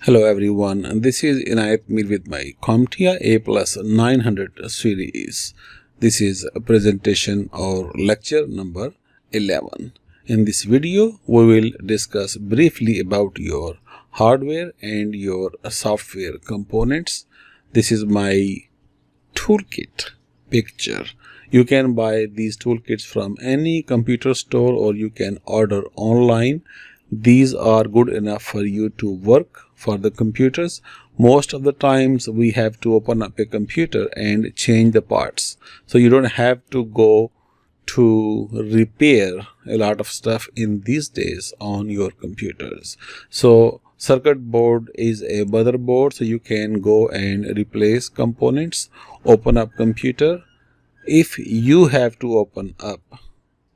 Hello everyone, and this is Inayat Mir with my CompTIA A plus 900 series. This is a presentation or lecture number 11. In this video, we will discuss briefly about your hardware and your software components. This is my toolkit picture. You can buy these toolkits from any computer store or you can order online. These are good enough for you to work for the computers. Most of the times we have to open up a computer and change the parts. So you don't have to go to repair a lot of stuff in these days on your computers. So circuit board is a motherboard, so you can go and replace components, open up computer. If you have to open up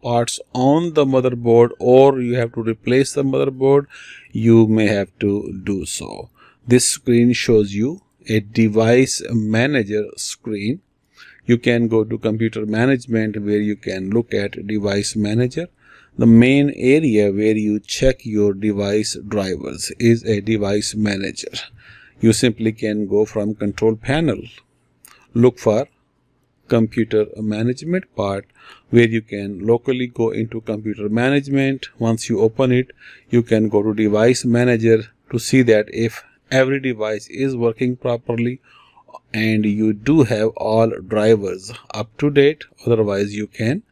parts on the motherboard or you have to replace the motherboard, you may have to do so. This screen shows you a device manager screen. You can go to computer management where you can look at device manager. The main area where you check your device drivers is a device manager. You simply can go from control panel, look for computer management part where you can locally go into computer management. Once you open it, you can go to device manager to see that if every device is working properly and you do have all drivers up to date. Otherwise, you can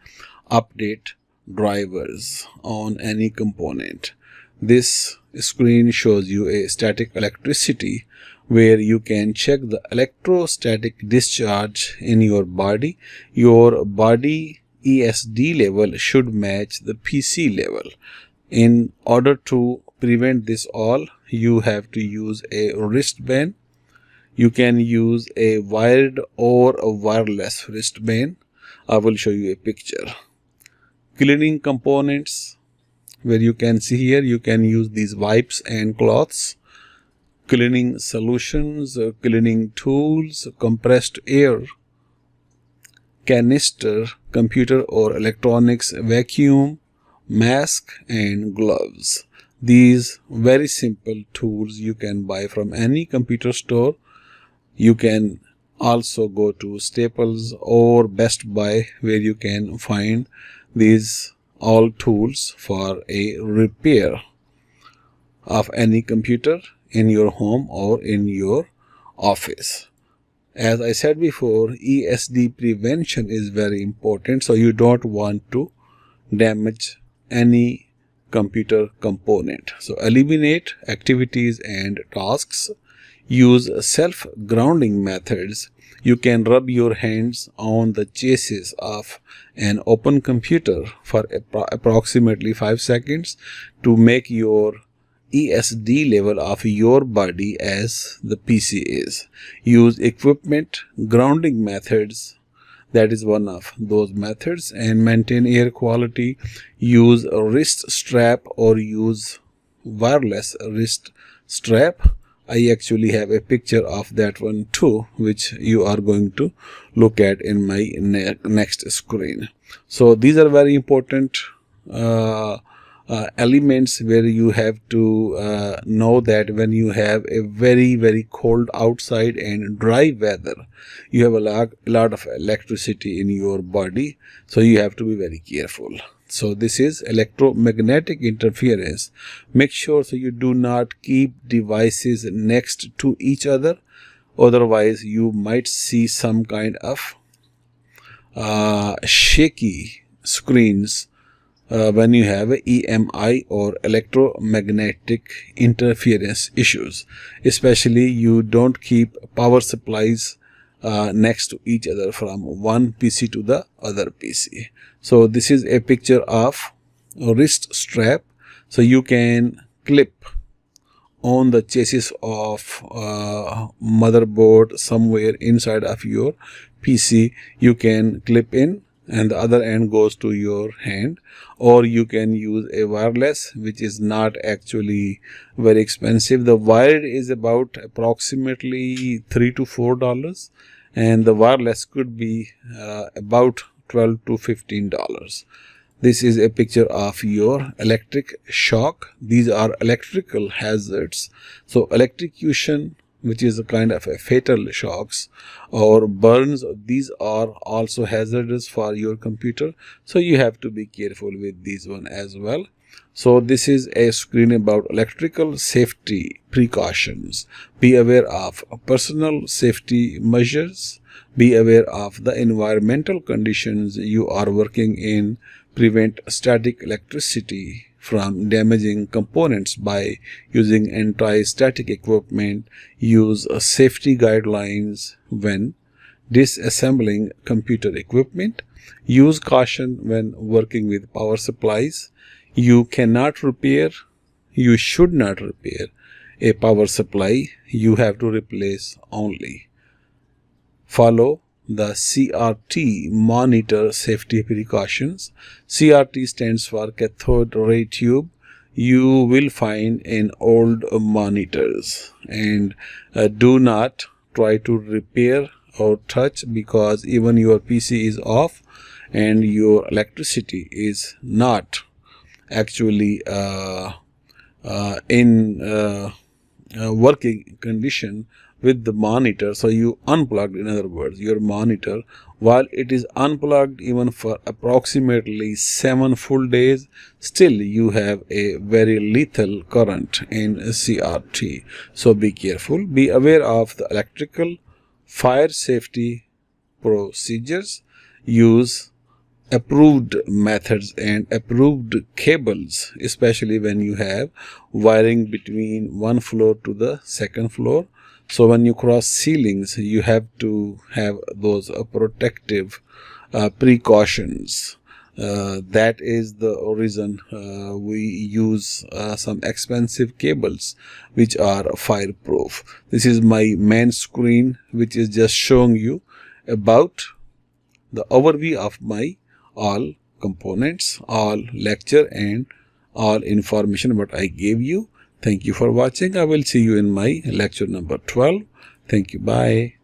update drivers on any component. This screen shows you a static electricity where you can check the electrostatic discharge in your body. Your body ESD level should match the PC level. In order to prevent this all, you have to use a wristband. You can use a wired or a wireless wristband. I will show you a picture. Cleaning components, where you can see here, you can use these wipes and cloths. Cleaning solutions, cleaning tools, compressed air, canister, computer or electronics vacuum, mask and gloves. These very simple tools you can buy from any computer store. You can also go to Staples or Best Buy where you can find these all tools for a repair of any computer in your home or in your office. As I said before, ESD prevention is very important, so you don't want to damage any computer component. So eliminate activities and tasks. Use self-grounding methods. You can rub your hands on the chassis of an open computer for approximately 5 seconds to make your ESD level of your body as the PC is. Use equipment grounding methods. That is one of those methods, and maintain air quality. Use a wrist strap or use wireless wrist strap. I actually have a picture of that one too, which you are going to look at in my next screen. So these are very important elements where you have to know that when you have a very cold outside and dry weather, you have a lot of electricity in your body, so you have to be very careful. So this is electromagnetic interference. Make sure so you do not keep devices next to each other, otherwise you might see some kind of shaky screens when you have EMI or electromagnetic interference issues. Especially you don't keep power supplies next to each other from one PC to the other PC. So this is a picture of a wrist strap. So you can clip on the chassis of motherboard somewhere inside of your PC. You can clip in and the other end goes to your hand, or you can use a wireless, which is not actually very expensive. The wired is about approximately $3 to $4, and the wireless could be about $12 to $15. This is a picture of your electric shock. These are electrical hazards. So electrocution, which is a kind of a fatal shocks, or burns, these are also hazardous for your computer. So you have to be careful with these one as well. So this is a screen about electrical safety precautions. Be aware of personal safety measures. Be aware of the environmental conditions you are working in. Prevent static electricity from damaging components by using anti-static equipment. Use safety guidelines when disassembling computer equipment. Use caution when working with power supplies. You cannot repair, you should not repair a power supply. You have to replace only. Follow the CRT monitor safety precautions. CRT stands for cathode ray tube. You will find in old monitors, and do not try to repair or touch, because even your PC is off and your electricity is not actually in working condition with the monitor. So you unplugged, in other words, your monitor while it is unplugged even for approximately 7 full days, still you have a very lethal current in CRT. So be careful. Be aware of the electrical fire safety procedures. Use approved methods and approved cables, especially when you have wiring between one floor to the second floor. So when you cross ceilings, you have to have those protective precautions. That is the reason we use some expensive cables which are fireproof. This is my main screen, which is just showing you about the overview of my all components, all lecture and all information what I gave you. Thank you for watching. I will see you in my lecture number 12. Thank you. Bye.